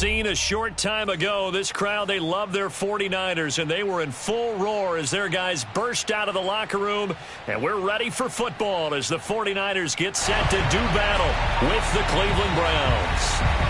scene a short time ago. This crowd, they love their 49ers, and they were in full roar as their guys burst out of the locker room. And we're ready for football as the 49ers get set to do battle with the Cleveland Browns.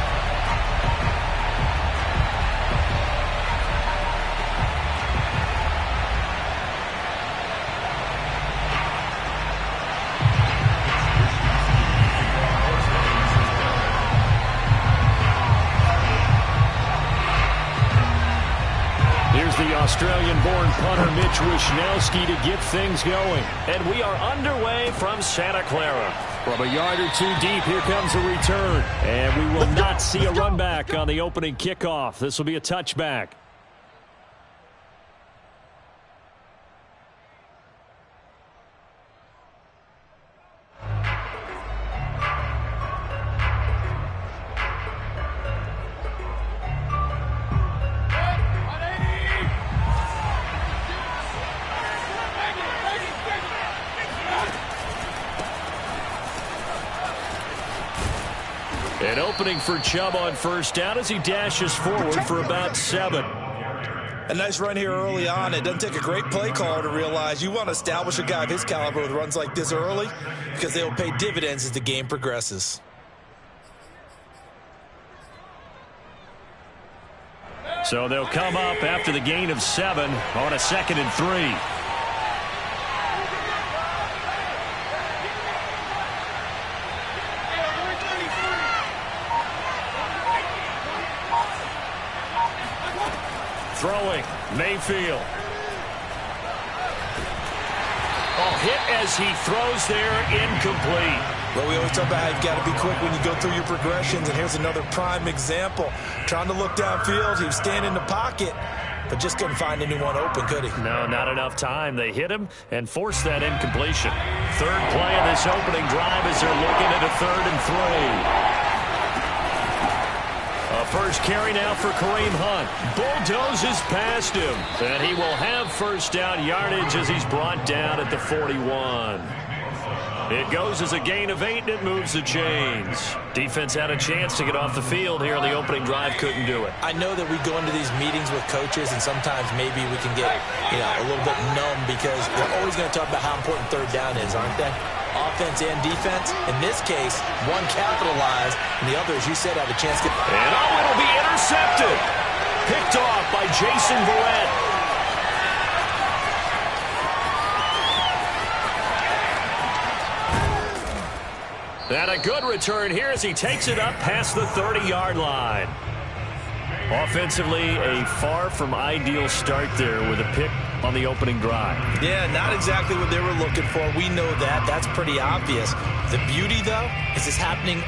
The Australian-born punter Mitch Wishnowsky to get things going. And we are underway from Santa Clara. From a yard or two deep, here comes a return. And we will not see a run back on the opening kickoff. This will be a touchback. An opening for Chubb on first down as he dashes forward for about 7. A nice run here early on. It doesn't take a great play caller to realize you want to establish a guy of his caliber with runs like this early because they will pay dividends as the game progresses. So they'll come up after the gain of 7 on a 2nd and 3. Throwing, Mayfield. Oh, hit as he throws there, incomplete. Well, we always talk about how you've got to be quick when you go through your progressions, and here's another prime example. Trying to look downfield, he was standing in the pocket, but just couldn't find anyone open, could he? No, not enough time. They hit him and forced that incompletion. Third play of this opening drive as they're looking at a 3rd and 3. A first carry now for Kareem Hunt. Bulldozes past him. And he will have first down yardage as he's brought down at the 41. It goes as a gain of 8, and it moves the chains. Defense had a chance to get off the field here on the opening drive, couldn't do it. I know that we go into these meetings with coaches, and sometimes maybe we can get a little bit numb because they're always going to talk about how important 3rd down is, aren't they? Offense and defense. In this case, one capitalized, and the other, as you said, had a chance to get... And it'll be intercepted. Picked off by Jason Verrett. And a good return here as he takes it up past the 30-yard line. Offensively, a far from ideal start there with a pick on the opening drive. Yeah, not exactly what they were looking for. We know that. That's pretty obvious. The beauty, though, is this happening...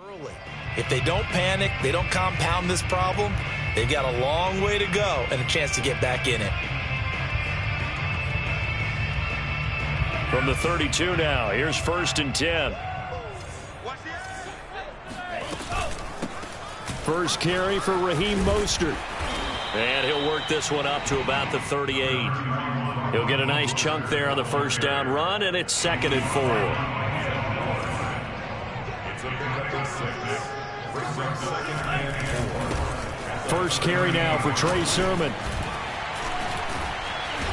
early. If they don't panic, they don't compound this problem, they've got a long way to go and a chance to get back in it. From the 32 now, here's 1st and 10. First carry for Raheem Mostert. And he'll work this one up to about the 38. He'll get a nice chunk there on the first down run, and it's 2nd and 4. First carry now for Trey Sermon.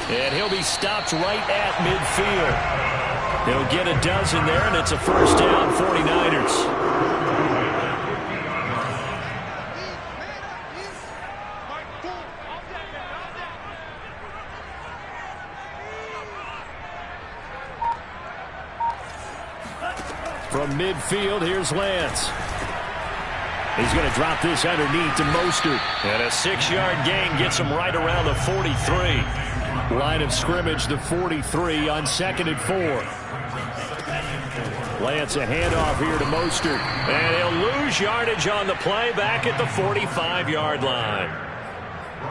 And he'll be stopped right at midfield. He'll get a dozen there, and it's a first down, 49ers. From midfield, here's Lance. He's going to drop this underneath to Mostert. And a 6-yard gain gets him right around the 43. Line of scrimmage, the 43 on 2nd and 4. Lance, a handoff here to Mostert. And he'll lose yardage on the play back at the 45-yard line.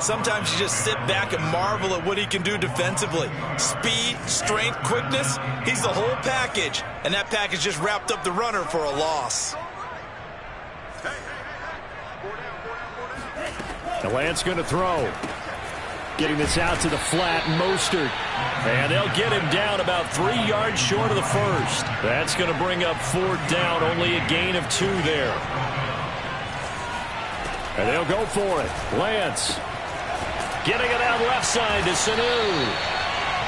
Sometimes you just sit back and marvel at what he can do defensively. Speed, strength, quickness, he's the whole package. And that package just wrapped up the runner for a loss. The Lance going to throw. Getting this out to the flat, Mostert. And they'll get him down about 3 yards short of the first. That's going to bring up 4th down, only a gain of 2 there. And they'll go for it. Lance getting it out left side to Sanu.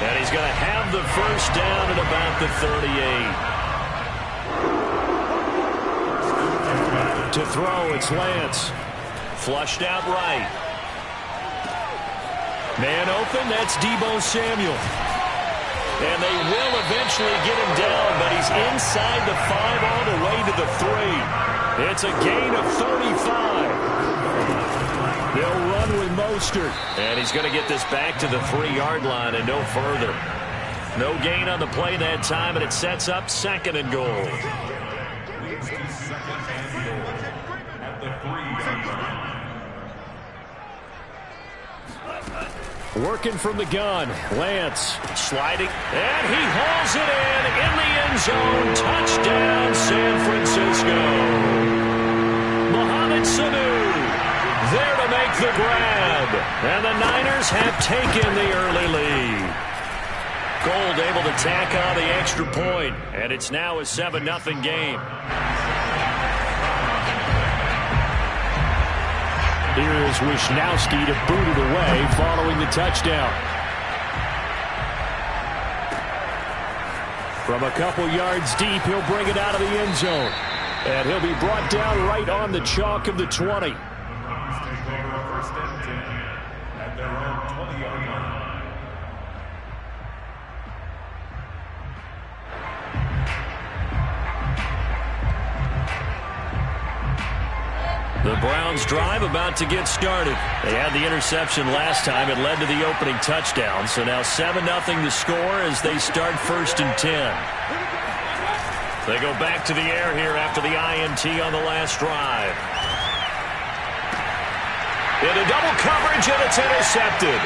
And he's going to have the first down at about the 38. To throw, it's Lance. Flushed out right. Man open, that's Deebo Samuel. And they will eventually get him down, but he's inside the 5 all the way to the 3. It's a gain of 35. They'll run with Mostert. And he's going to get this back to the 3-yard line and no further. No gain on the play that time, and it sets up 2nd and goal. Working from the gun. Lance sliding. And he hauls it in the end zone. Touchdown, San Francisco. Mohamed Sanu there to make the grab. And the Niners have taken the early lead. Gold able to tack on the extra point. And it's now a 7-0 game. Here is Wisnowski to boot it away following the touchdown. From a couple yards deep, he'll bring it out of the end zone. And he'll be brought down right on the chalk of the 20. The Browns drive about to get started. They had the interception last time. It led to the opening touchdown. So now 7-0 the score as they start 1st and 10. They go back to the air here after the INT on the last drive. Into double coverage, and it's intercepted.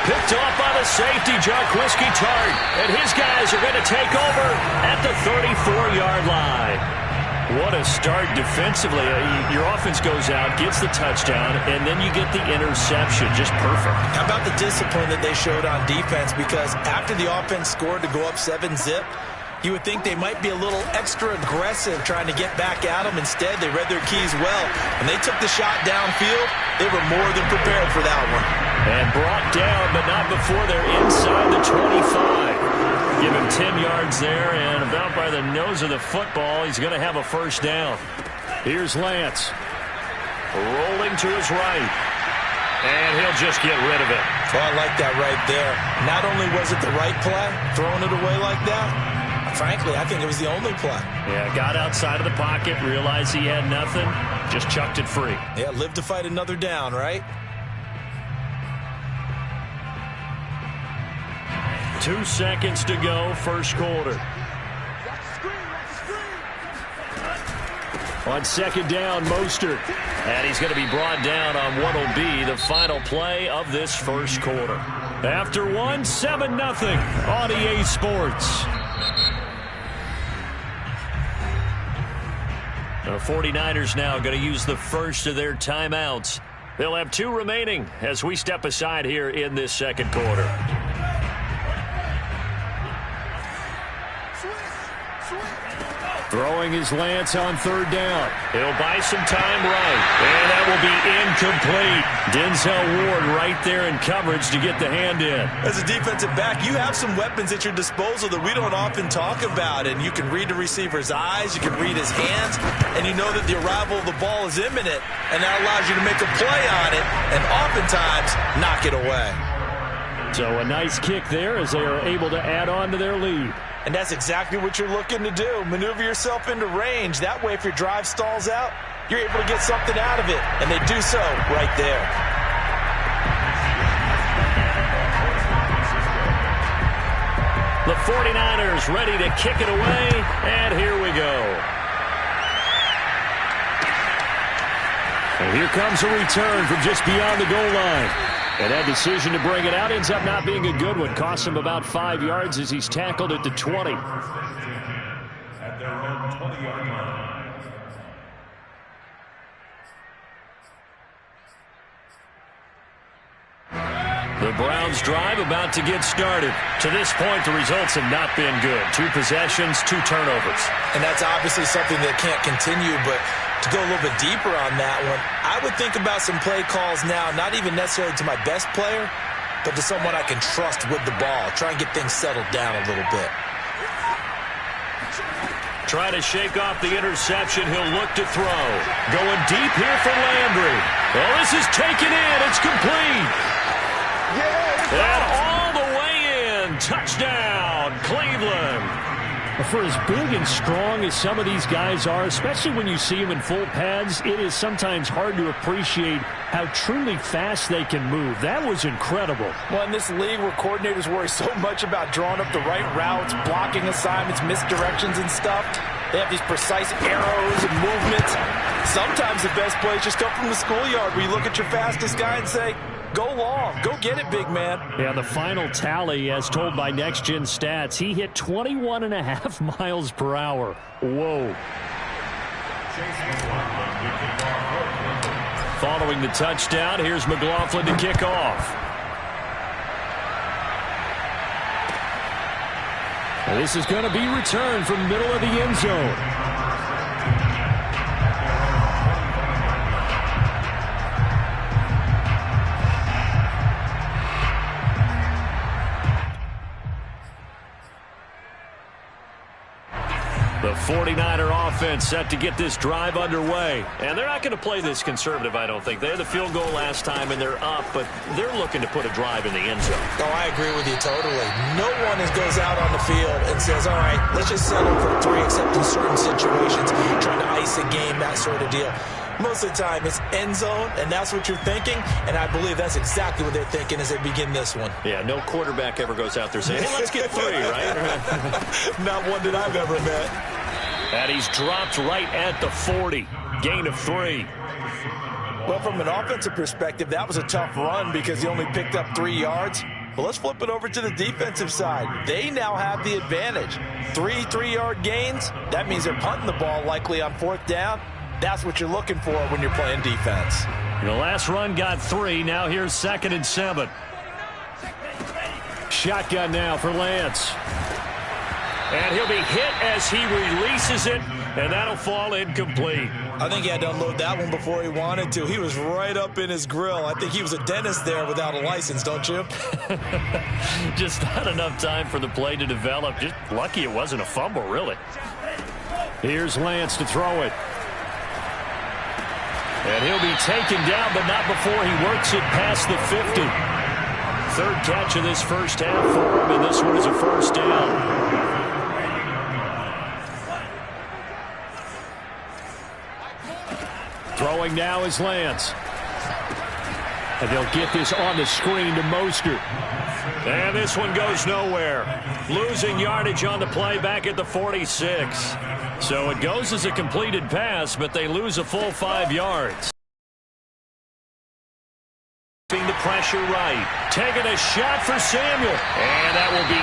Picked off by the safety, Jarquiski Tart. And his guys are going to take over at the 34-yard line. What a start defensively. Your offense goes out, gets the touchdown, and then you get the interception. Just perfect. How about the discipline that they showed on defense? Because after the offense scored to go up 7-zip, you would think they might be a little extra aggressive trying to get back at them. Instead, they read their keys well. When they took the shot downfield, they were more than prepared for that one. And brought down, but not before they're inside the 25. Give him 10 yards there, and about by the nose of the football, he's going to have a first down. Here's Lance. Rolling to his right. And he'll just get rid of it. Well, I like that right there. Not only was it the right play, throwing it away like that, frankly, I think it was the only play. Yeah, got outside of the pocket, realized he had nothing, just chucked it free. Yeah, live to fight another down, right? 2 seconds to go, first quarter. On 2nd down, Mostert. And he's going to be brought down on what will be the final play of this first quarter. After 7-0 on EA Sports. The 49ers now going to use the first of their timeouts. They'll have 2 remaining as we step aside here in this second quarter. Throwing his Lance on 3rd down. He'll buy some time right. And that will be incomplete. Denzel Ward right there in coverage to get the hand in. As a defensive back, you have some weapons at your disposal that we don't often talk about. And you can read the receiver's eyes. You can read his hands. And you know that the arrival of the ball is imminent. And that allows you to make a play on it. And oftentimes, knock it away. So a nice kick there as they are able to add on to their lead. And that's exactly what you're looking to do. Maneuver yourself into range. That way, if your drive stalls out, you're able to get something out of it. And they do so right there. The 49ers ready to kick it away, and here we go. And here comes a return from just beyond the goal line. And that decision to bring it out ends up not being a good one. Costs him about 5 yards as he's tackled at the 20. At their own 20-yard line. The Browns drive about to get started. To this point, the results have not been good. 2 possessions, 2 turnovers. And that's obviously something that can't continue, but to go a little bit deeper on that one, I would think about some play calls now, not even necessarily to my best player, but to someone I can trust with the ball. Try and get things settled down a little bit. Try to shake off the interception. He'll look to throw. Going deep here for Landry. Well, this is taken in. It's complete. And all the way in. Touchdown, Cleveland. For as big and strong as some of these guys are, especially when you see them in full pads, it is sometimes hard to appreciate how truly fast they can move. That was incredible. Well, in this league where coordinators worry so much about drawing up the right routes, blocking assignments, misdirections and stuff, they have these precise arrows and movements. Sometimes the best plays just come from the schoolyard where you look at your fastest guy and say, go long. Go get it, big man. Yeah, the final tally, as told by Next Gen Stats, he hit 21.5 miles per hour. Whoa. Following the touchdown, here's McLaughlin to kick off. And this is going to be returned from the middle of the end zone. The 49er offense set to get this drive underway. And they're not going to play this conservative, I don't think. They had the field goal last time, and they're up, but they're looking to put a drive in the end zone. Oh, I agree with you totally. No one goes out on the field and says, all right, let's just settle for 3, except in certain situations, trying to ice a game, that sort of deal. Most of the time, it's end zone, and that's what you're thinking, and I believe that's exactly what they're thinking as they begin this one. Yeah, no quarterback ever goes out there saying, hey, let's get 3, right? Not one that I've ever met. And he's dropped right at the 40. Gain of 3. Well, from an offensive perspective, that was a tough run because he only picked up 3 yards. But let's flip it over to the defensive side. They now have the advantage. 3 3-yard gains. That means they're punting the ball likely on 4th down. That's what you're looking for when you're playing defense. The last run got 3. Now here's 2nd and 7. Shotgun now for Lance. And he'll be hit as he releases it, and that'll fall incomplete. I think he had to unload that one before he wanted to. He was right up in his grill. I think he was a dentist there without a license, don't you? Just not enough time for the play to develop. Just lucky it wasn't a fumble, really. Here's Lance to throw it. And he'll be taken down, but not before he works it past the 50. 3rd catch of this first half for him, and this one is a 1st down. Throwing now is Lance. And they'll get this on the screen to Mostert. And this one goes nowhere. Losing yardage on the play back at the 46. So it goes as a completed pass, but they lose a full 5 yards. The pressure right. Taking a shot for Samuel. And that will be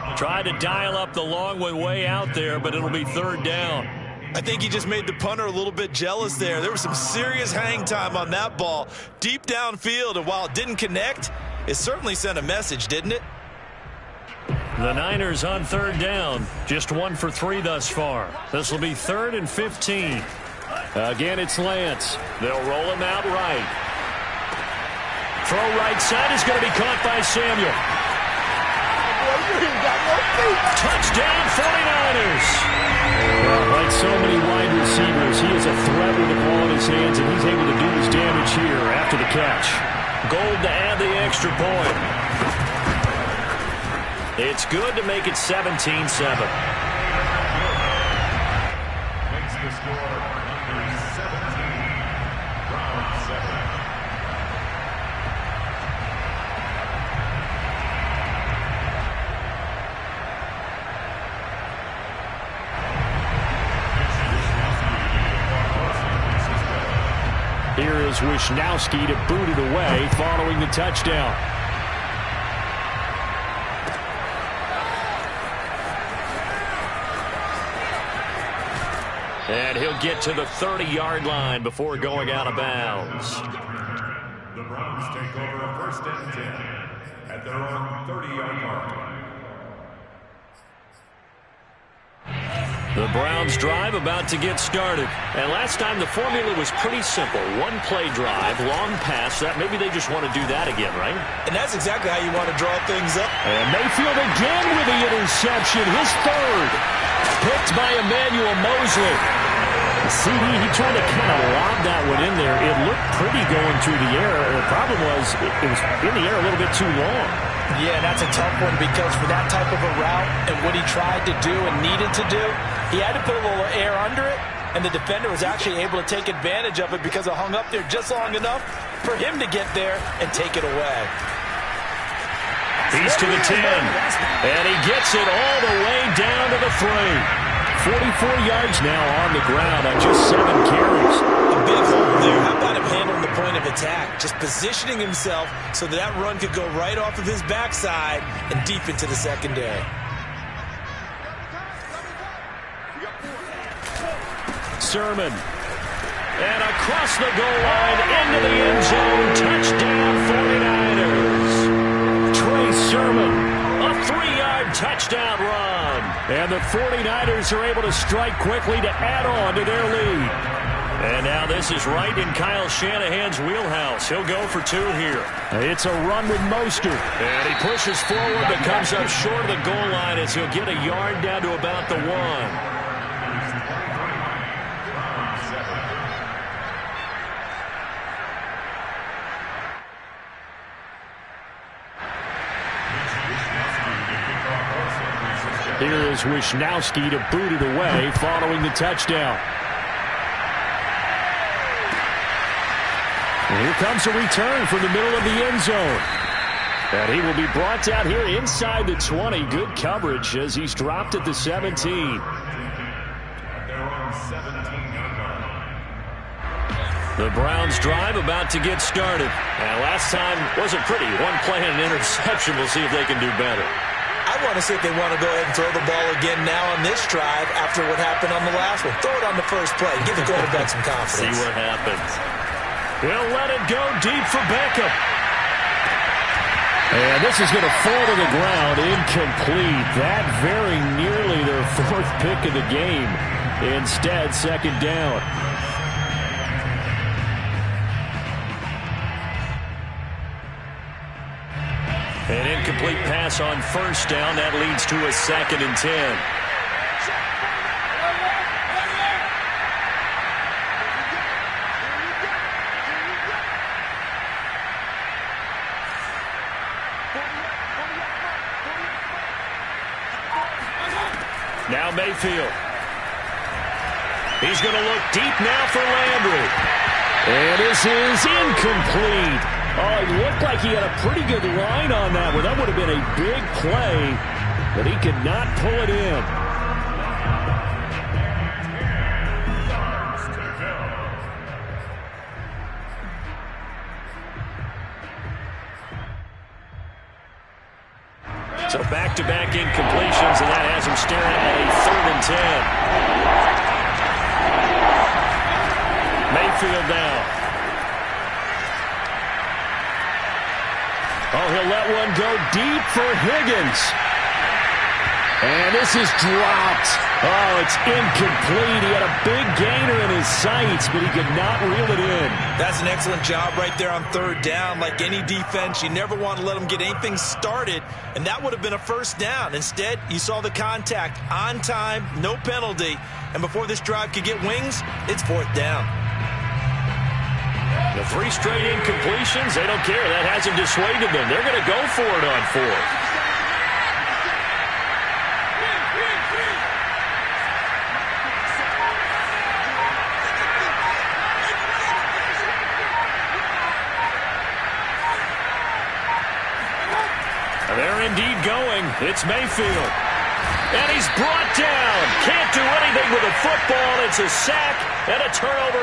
incomplete. Tried to dial up the long one way out there, but it'll be 3rd down. I think he just made the punter a little bit jealous there. There was some serious hang time on that ball. Deep downfield, and while it didn't connect, it certainly sent a message, didn't it? The Niners on 3rd down. Just 1 for 3 thus far. This will be 3rd and 15. Again, it's Lance. They'll roll him out right. Throw right side is going to be caught by Samuel. Touchdown 49ers. Like so many wide receivers, he is a threat with the ball in his hands, and he's able to do his damage here after the catch. Gold to add the extra point. It's good to make it 17-7. Makes the score under 17. Round 7. is Wisnowski to boot it away following the touchdown. And he'll get to the 30-yard line before going out of bounds. The Browns take over a 1st and 10 at their own 30-yard line. The Browns drive about to get started. And last time the formula was pretty simple. One play drive, long pass. That maybe they just want to do that again, right? And that's exactly how you want to draw things up. And Mayfield again with the interception. His third. Picked by Emmanuel Mosley. CD, he tried to kind of lob that one in there. It looked pretty going through the air. The problem was it was in the air a little bit too long. Yeah, that's a tough one because for that type of a route and what he tried to do and needed to do, he had to put a little air under it, and the defender was actually able to take advantage of it because it hung up there just long enough for him to get there and take it away. He's to the 10, and he gets it all the way down to the 3. 44 yards now on the ground on just 7 carries. A big hole there. How about him handling the point of attack? Just positioning himself so that run could go right off of his backside and deep into the secondary. Sermon. And across the goal line into the end zone. Touchdown 49ers. Trey Sermon. A 3-yard touchdown run. And the 49ers are able to strike quickly to add on to their lead. And now this is right in Kyle Shanahan's wheelhouse. He'll go for 2 here. It's a run with Mostert. And he pushes forward but comes up short of the goal line as he'll get a yard down to about the 1. Here is Wisnowski to boot it away following the touchdown. And here comes a return from the middle of the end zone. And he will be brought down here inside the 20. Good coverage as he's dropped at the 17. The Browns drive about to get started. And last time wasn't pretty. One play and an interception. We'll see if they can do better. I want to see if they want to go ahead and throw the ball again now on this drive after what happened on the last one. Throw it on the first play. Give the quarterback some confidence. See what happens. He'll let it go deep for Beckham. And this is going to fall to the ground. Incomplete. That very nearly their 4th pick of the game. Instead, 2nd down. An incomplete pass on 1st down. That leads to a 2nd and 10. Now Mayfield. He's going to look deep now for Landry. And this is incomplete. Oh, it looked like he had a pretty good line on that one. That would have been a big play, but he could not pull it in. So back-to-back incompletions, and that has him staring at a 3rd and 10. Mayfield now. Oh, he'll let one go deep for Higgins. And this is dropped. Oh, it's incomplete. He had a big gainer in his sights, but he could not reel it in. That's an excellent job right there on 3rd down. Like any defense, you never want to let them get anything started, and that would have been a 1st down. Instead, you saw the contact on time, no penalty, and before this drive could get wings, it's 4th down. The 3 straight incompletions, they don't care. That hasn't dissuaded them. They're going to go for it on 4th. They're indeed going. It's Mayfield. And he's brought down. Can't do anything with a football. It's a sack and a turnover.